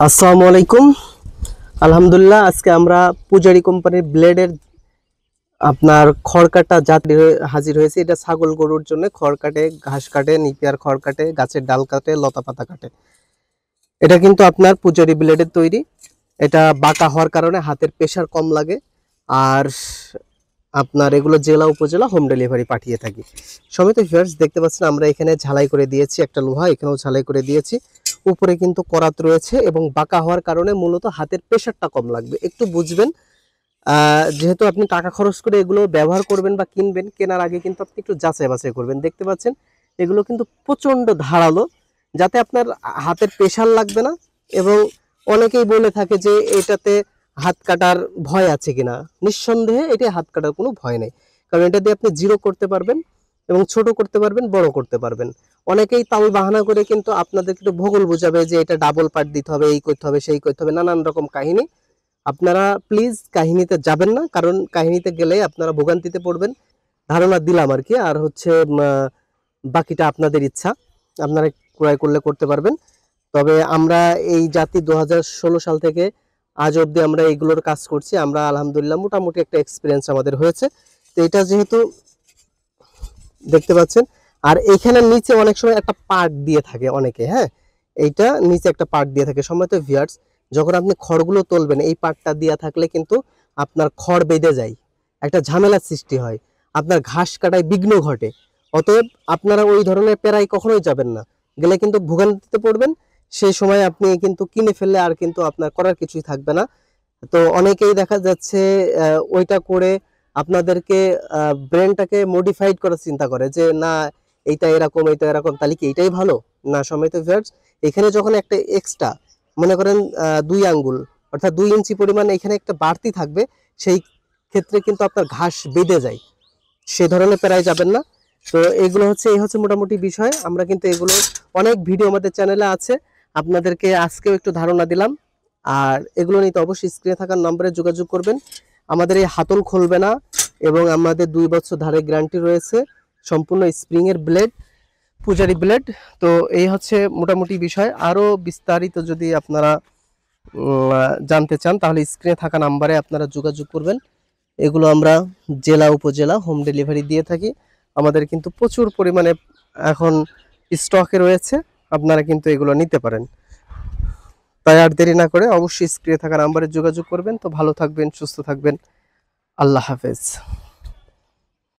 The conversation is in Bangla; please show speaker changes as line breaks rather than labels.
আসসালামু আলাইকুম। আলহামদুলিল্লাহ, আজকে আমরা পূজারি কোম্পানির ব্লেডের আপনার খড় কাটা জাত হাজির হয়েছে। এটা ছাগল গরুর জন্য খড় কাটে, ঘাস কাটে, নিপিয়ার খড় কাটে, গাছের ডাল কাটে, লতা পাতা কাটে। এটা কিন্তু আপনার পূজারি ব্লেডের তৈরি। এটা বাঁকা হওয়ার কারণে হাতের প্রেশার কম লাগে। আর আপনার এগুলো জেলা উপজেলা হোম ডেলিভারি পাঠিয়ে থাকি। সমিত ভিউয়ার্স, দেখতে পাচ্ছেন আমরা এখানে ঝালাই করে দিয়েছি, একটা লোহা এখানেও ঝালাই করে দিয়েছি। উপরে কিন্তু করাত রয়েছে এবং বাঁকা হওয়ার কারণে মূলত হাতের প্রেশারটা কম লাগবে, একটু বুঝবেন। যেহেতু আপনি টাকা খরচ করে এগুলো ব্যবহার করবেন বা কিনবেন, কেনার আগে কিন্তু আপনি একটু যাচাই বাছাই করবেন। দেখতে পাচ্ছেন এগুলো কিন্তু প্রচন্ড ধারালো, যাতে আপনার হাতের প্রেশার লাগবে না। এবং অনেকেই বলে থাকে যে এটাতে হাত কাটার ভয় আছে কিনা। নিঃসন্দেহে এটি হাত কাটার কোনো ভয় নেই, কারণ এটা দিয়ে আপনি জিরো করতে পারবেন এবং ছোট করতে পারবেন, বড় করতে পারবেন। অনেকেই তাও বাহানা করে কিন্তু আপনাদের একটু ভূগোল বোঝাবে যে এটা ডাবল পার্ট দিতে হবে, এই করতে হবে, সেই করতে হবে, নানান রকম কাহিনী। আপনারা প্লিজ কাহিনীতে যাবেন না, কারণ কাহিনীতে গেলে আপনারা ভোগান্তিতে পড়বেন। ধারণা দিলাম আর কি। আর হচ্ছে বাকিটা আপনাদের ইচ্ছা, আপনারা ক্রয় করলে করতে পারবেন। তবে আমরা এই জাতি 2016 সাল থেকে আজ অবধি আমরা এইগুলোর কাজ করছি। আমরা আলহামদুলিল্লাহ মোটামুটি একটা এক্সপিরিয়েন্স আমাদের হয়েছে। তো এটা যেহেতু দেখতে পাচ্ছেন, আর এখানে নিচে অনেক সময় একটা পার্ট দিয়ে থাকে অনেকে, হ্যাঁ, এইটা নিচে একটা পার্ট দিয়ে থাকে। সম্মানিত ভিউয়ার্স, যখন আপনি খড়গুলো তুলবেন এই পার্টটা দিয়ে থাকলে কিন্তু আপনার খড় বেঁধে যায়, একটা ঝামেলার সৃষ্টি হয়, আপনার ঘাস কাটায় বিঘ্ন ঘটে। অতএব আপনারা ওই ধরনের পেরাই কখনোই যাবেন না, গেলে কিন্তু ভোগান্তিতে পড়বেন। সেই সময় আপনি কিন্তু কিনে ফেললে আর কিন্তু আপনার করার কিছুই থাকবে না। তো অনেকেই দেখা যাচ্ছে ওইটা করে আপনাদেরকে ব্রেনটাকে মডিফাইড করার চিন্তা করে যে না, এইটা এরকম, এইটা এরকম, তাহলে কি এইটাই ভালো? না সম্মানিত ভিউয়ার্স, এখানে যখন একটা এক্সট্রা মনে করেন 2 আঙ্গুল অর্থাৎ 2 ইঞ্চি পরিমাণ এখানে একটা বাড়তি থাকবে, সেই ক্ষেত্রে কিন্তু আপনার ঘাস বেঁধে যায়। সে ধরনের প্রায় যাবেন না। তো এগুলো হচ্ছে, এই হচ্ছে মোটামুটি বিষয়। আমরা কিন্তু এগুলো অনেক ভিডিও আমাদের চ্যানেলে আছে, আপনাদেরকে আজকেও একটু ধারণা দিলাম। আর এগুলো নিতে অবশ্যই স্ক্রিনে থাকার নম্বরে যোগাযোগ করবেন। আমাদের এই হাতল খুলবে না এবং আমাদের 2 বছর ধারে গ্যারান্টি রয়েছে। সম্পূর্ণ স্প্রিং এর ব্লেড, পূজারি ব্লেড। তো এই হচ্ছে মোটামুটি বিষয়। আরো বিস্তারিত যদি আপনারা জানতে চান তাহলে স্ক্রিনে থাকা নাম্বারে আপনারা যোগাযোগ করবেন। এগুলো আমরা জেলা উপজেলা হোম ডেলিভারি দিয়ে থাকি। আমাদের কিন্তু প্রচুর পরিমাণে এখন স্টকে রয়েছে, আপনারা কিন্তু এগুলো নিতে পারেন। তাই আর দেরি না করে অবশ্যই স্ক্রিনে থাকা নাম্বারে যোগাযোগ করবেন। তো ভালো থাকবেন, সুস্থ থাকবেন। আল্লাহ হাফেজ।